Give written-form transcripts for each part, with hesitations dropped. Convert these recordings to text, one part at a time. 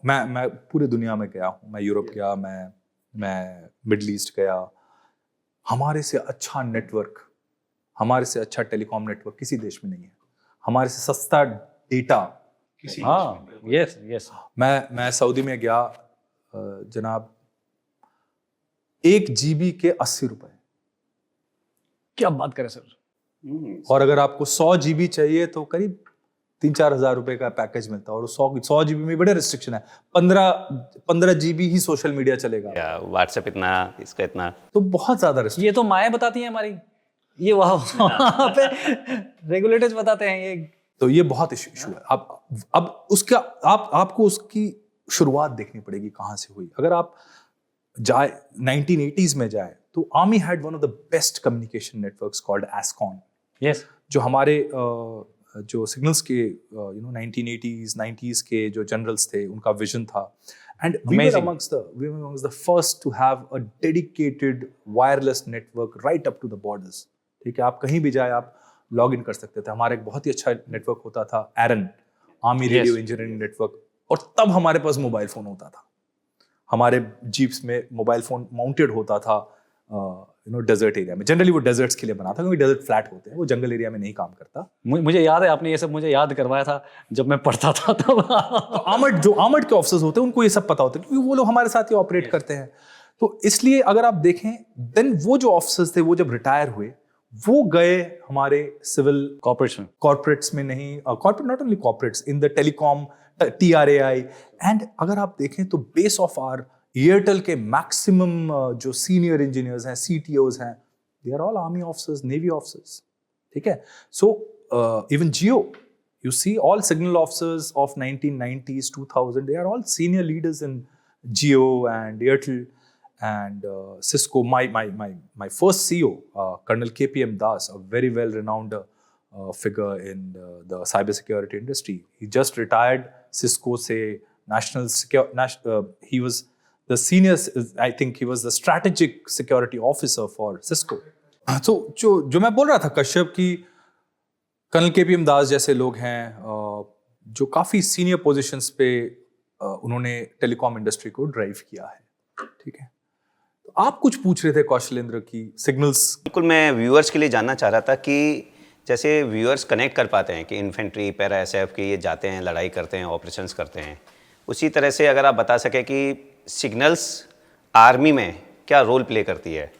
मैं पूरी दुनिया में गया हूँ, मैं यूरोप गया, मैं मिडल ईस्ट गया। हमारे से अच्छा नेटवर्क, हमारे से अच्छा टेलीकॉम नेटवर्क किसी देश में नहीं है, हमारे से सस्ता डेटा किसी देश में नहीं। यस मैं सऊदी में गया जनाब, 1 GB के 80 रुपए। क्या बात करें सर। और अगर आपको 100 GB चाहिए तो करीब 3-4 हजार रुपए का पैकेज मिलता है। और 100 GB में बड़े रिस्ट्रिक्शन है, 15 GB ही सोशल मीडिया चलेगा, व्हाट्सएप इतना, इसका इतना, तो बहुत ज्यादा रिस्ट्रिक्शन। ये तो माएँ बताती हैं हमारी, ये वहाँ पे रेगुलेटर्स बताते हैं ये। तो ये बहुत इशू है। अब उसका आपको उसकी शुरुआत देखनी पड़ेगी कहाँ से हुई। अगर आप जाए 1980s में जाए तो army had one of the best communication networks called ASCON. Yes, जो हमारे जो सिग्नल्स के 1980s 90s के जो जनरल्स थे, उनका विजन था। And we were amongst the first to have a dedicated wireless network right up to the borders। ठीक है, आप कहीं भी जाए आप लॉग इन कर सकते थे। हमारा एक बहुत ही अच्छा नेटवर्क होता था, एरन, आर्मी रेडियो इंजीनियरिंग नेटवर्क। और तब हमारे पास मोबाइल फोन होता था, हमारे जीप्स में मोबाइल फोन माउंटेड होता था डेजर्ट एरिया में। जनरली वो डेजर्ट्स के लिए बना था, क्योंकि डेजर्ट फ्लैट होते हैं, वो जंगल एरिया में नहीं काम करता। मुझे याद है, आपने ये सब मुझे याद करवाया था जब मैं पढ़ता था तब। तो आर्मर्ड के ऑफिसर्स होते हैं, उनको ये सब पता होता है, क्योंकि वो लोग हमारे साथ ही ऑपरेट करते हैं। तो इसलिए अगर आप देखें, देन वो जो ऑफिसर्स थे वो जब रिटायर हुए, वो गए हमारे सिविल कॉर्पोरेट्स में नहीं, corporate not only corporates, in the telecom, TRAI। And अगर आप देखें तो बेस ऑफ आर एयरटेल के मैक्सिमम जो सीनियर इंजीनियर्स हैं, CTOs हैं, they are all army officers, navy officers. ठीक है, so even Jio, you see all signal officers of 1990s 2000, they are all senior leaders in Jio and Airtel and Cisco. My first CEO, Colonel KPM Das, a very well renowned figure in the cybersecurity industry, he just retired Cisco से he was the senior, I think he was the strategic security officer for Cisco. So जो मैं बोल रहा था कश्यप की, colonel KPM दास जैसे लोग हैं जो काफ़ी सीनियर पोजीशंस पे उन्होंने टेलीकॉम इंडस्ट्री को ड्राइव किया है। ठीक है, तो आप कुछ पूछ रहे थे कौशलेंद्र की सिग्नल्स। बिल्कुल, मैं व्यूअर्स के लिए जानना चाह रहा था कि जैसे व्यूअर्स कनेक्ट कर पाते हैं कि इन्फेंट्री, पैरा SF के ये जाते हैं, लड़ाई करते हैं, ऑपरेशंस करते हैं, उसी तरह से अगर आप बता सकें कि सिग्नल्स आर्मी में क्या रोल प्ले करती है।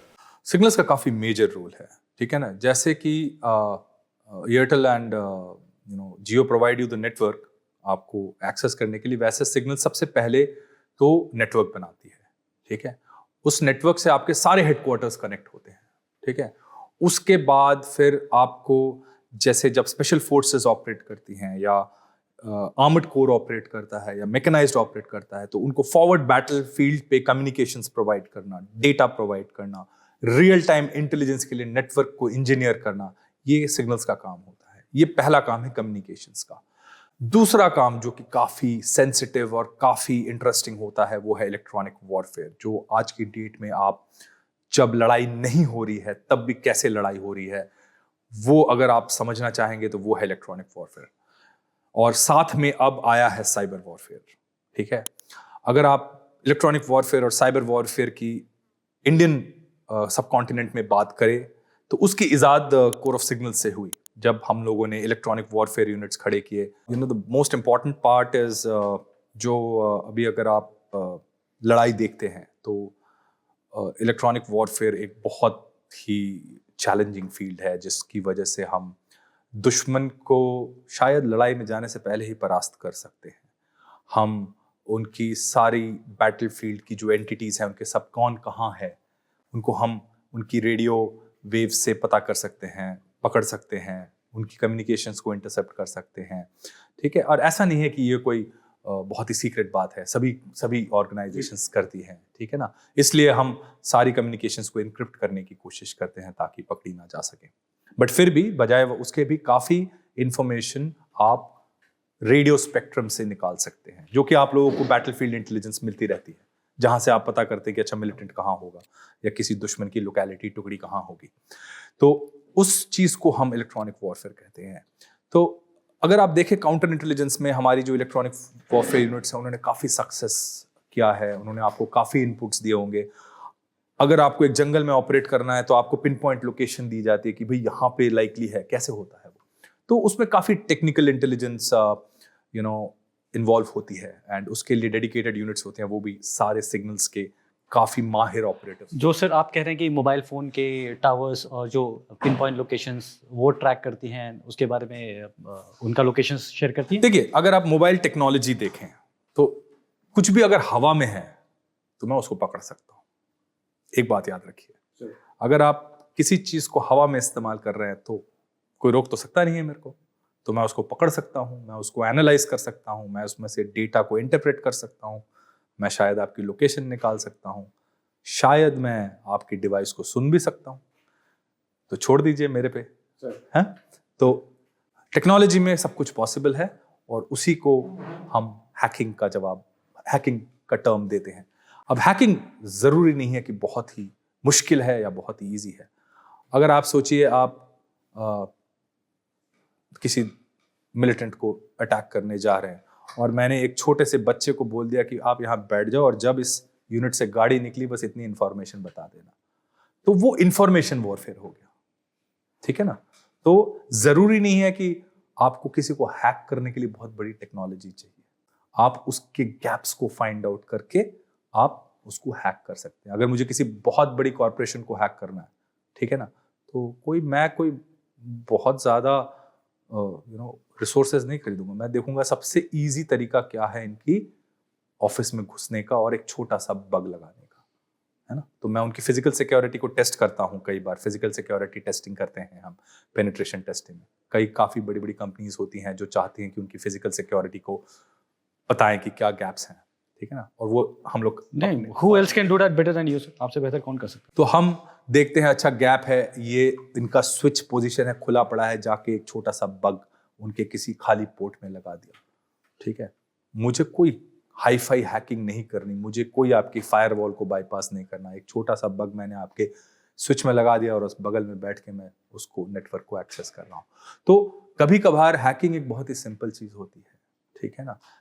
सिग्नल्स का काफ़ी मेजर रोल है। ठीक है ना, जैसे कि Airtel and Jio provide you the network आपको एक्सेस करने के लिए, वैसे सिग्नल सबसे पहले तो नेटवर्क बनाती है। ठीक है, उस नेटवर्क से आपके सारे हेडक्वार्टर्स कनेक्ट होते हैं। ठीक है, उसके बाद फिर आपको, जैसे जब स्पेशल फोर्सेस ऑपरेट करती हैं या आर्मर्ड कोर ऑपरेट करता है या मैकेनाइज्ड ऑपरेट करता है, तो उनको फॉरवर्ड बैटल फील्ड पे कम्युनिकेशंस प्रोवाइड करना, डेटा प्रोवाइड करना, रियल टाइम इंटेलिजेंस के लिए नेटवर्क को इंजीनियर करना, ये सिग्नल्स का काम होता है। ये पहला काम है कम्युनिकेशंस का। दूसरा काम जो कि काफ़ी सेंसिटिव और काफ़ी इंटरेस्टिंग होता है, वो है इलेक्ट्रॉनिक वॉरफेयर, जो आज की डेट में आप जब लड़ाई नहीं हो रही है तब भी कैसे लड़ाई हो रही है, वो अगर आप समझना चाहेंगे तो वो है इलेक्ट्रॉनिक वॉरफेयर। और साथ में अब आया है साइबर वॉरफेयर। ठीक है, अगर आप इलेक्ट्रॉनिक वॉरफेयर और साइबर वॉरफेयर की इंडियन सब कॉन्टिनेंट में बात करें तो उसकी इजाद कोर ऑफ सिग्नल्स से हुई, जब हम लोगों ने इलेक्ट्रॉनिक वॉरफेयर यूनिट्स खड़े किए। The most important part is जो अभी अगर आप लड़ाई देखते हैं तो इलेक्ट्रॉनिक वॉरफेयर एक बहुत ही चैलेंजिंग फील्ड है, जिसकी वजह से हम दुश्मन को शायद लड़ाई में जाने से पहले ही परास्त कर सकते हैं। हम उनकी सारी बैटल फील्ड की जो एंटिटीज़ हैं, उनके सब कौन कहाँ है, उनको हम उनकी रेडियो वेव से पता कर सकते हैं, पकड़ सकते हैं, उनकी कम्युनिकेशंस को इंटरसेप्ट कर सकते हैं। ठीक है, और ऐसा नहीं है कि ये कोई बहुत ही सीक्रेट बात है, सभी ऑर्गेनाइजेशंस करती हैं। ठीक है ना, इसलिए हम सारी कम्युनिकेशंस को इनक्रिप्ट करने की कोशिश करते हैं ताकि पकड़ी ना जा सके। बट फिर भी बजाय उसके भी काफ़ी इंफॉर्मेशन आप रेडियो स्पेक्ट्रम से निकाल सकते हैं, जो कि आप लोगों को बैटलफील्ड इंटेलिजेंस मिलती रहती है, जहाँ से आप पता करते हैं कि अच्छा मिलिटेंट कहाँ होगा या किसी दुश्मन की लोकेलिटी टुकड़ी कहाँ होगी। तो उस चीज़ को हम इलेक्ट्रॉनिक वॉरफेयर कहते हैं। तो अगर आप देखें काउंटर इंटेलिजेंस में हमारी जो इलेक्ट्रॉनिक वॉरफेयर यूनिट्स हैं उन्होंने काफ़ी सक्सेस किया है, उन्होंने आपको काफ़ी इनपुट्स दिए होंगे। अगर आपको एक जंगल में ऑपरेट करना है तो आपको पिन पॉइंट लोकेशन दी जाती है कि भाई यहाँ पे लाइकली है, कैसे होता है वो। तो उसमें काफ़ी टेक्निकल इंटेलिजेंस इन्वॉल्व होती है, एंड उसके लिए डेडिकेटेड यूनिट्स होते हैं, वो भी सारे सिग्नल्स के काफ़ी माहिर ऑपरेटर्स। जो सर आप कह रहे हैं कि मोबाइल फ़ोन के टावर्स और जो पिन पॉइंट लोकेशंस वो ट्रैक करती हैं, उसके बारे में उनका लोकेशंस शेयर करती हैं? देखिए, अगर आप मोबाइल टेक्नोलॉजी देखें तो कुछ भी अगर हवा में है तो मैं उसको पकड़ सकता हूँ। एक बात याद रखिए, अगर आप किसी चीज़ को हवा में इस्तेमाल कर रहे हैं तो कोई रोक तो सकता नहीं है मेरे को, तो मैं उसको पकड़ सकता हूँ, मैं उसको एनालाइज कर सकता हूँ, मैं उसमें से डेटा को इंटरप्रेट कर सकता हूँ, मैं शायद आपकी लोकेशन निकाल सकता हूँ, शायद मैं आपकी डिवाइस को सुन भी सकता हूँ। तो छोड़ दीजिए मेरे पे, है? तो टेक्नोलॉजी में सब कुछ पॉसिबल है, और उसी को हम हैकिंग का टर्म देते हैं। अब हैकिंग ज़रूरी नहीं है कि बहुत ही मुश्किल है या बहुत ही ईजी है। अगर आप सोचिए, आप किसी मिलिटेंट को अटैक करने जा रहे हैं और मैंने एक छोटे से बच्चे को बोल दिया कि आप यहाँ बैठ जाओ और जब इस यूनिट से गाड़ी निकली बस इतनी इंफॉर्मेशन बता देना, तो वो इंफॉर्मेशन वॉरफेयर हो गया। ठीक है ना? तो जरूरी नहीं है कि आपको किसी को हैक करने के लिए बहुत बड़ी टेक्नोलॉजी चाहिए। आप उसके गैप्स को फाइंड आउट करके आप उसको हैक कर सकते हैं। अगर मुझे किसी बहुत बड़ी कॉर्पोरेशन को हैक करना है, ठीक है ना, तो कोई बहुत ज्यादा रिसोर्सेज नहीं खरीदूंगा। मैं देखूंगा सबसे इजी तरीका क्या है इनकी ऑफिस में घुसने का और एक छोटा सा बग लगाने का, है ना। तो मैं उनकी फिजिकल सिक्योरिटी को टेस्ट करता हूँ। कई बार फिजिकल सिक्योरिटी टेस्टिंग करते हैं हम, पेनिट्रेशन टेस्टिंग में। काफ़ी बड़ी बड़ी कंपनीज होती हैं जो चाहती हैं कि उनकी फिजिकल सिक्योरिटी को बताएं कि क्या गैप्स हैं, ठीक है ना, और वो हम लोग नहीं, who else can do that better than you, sir? आपसे बेहतर कौन कर सकता है? तो हम देखते हैं, अच्छा गैप है, ये इनका स्विच पोजीशन है, खुला पड़ा है, जाके एक छोटा सा बग उनके किसी खाली पोर्ट में लगा दिया। ठीक है, मुझे कोई हाई फाई हैकिंग नहीं करनी, मुझे कोई आपकी फायरवॉल को बाईपास नहीं करना। एक छोटा सा बग मैंने आपके स्विच में लगा दिया और उस बगल में बैठ के मैं उसको नेटवर्क को एक्सेस कर रहा हूँ। तो कभी कभार हैकिंग एक बहुत ही सिंपल चीज होती है, ठीक है ना।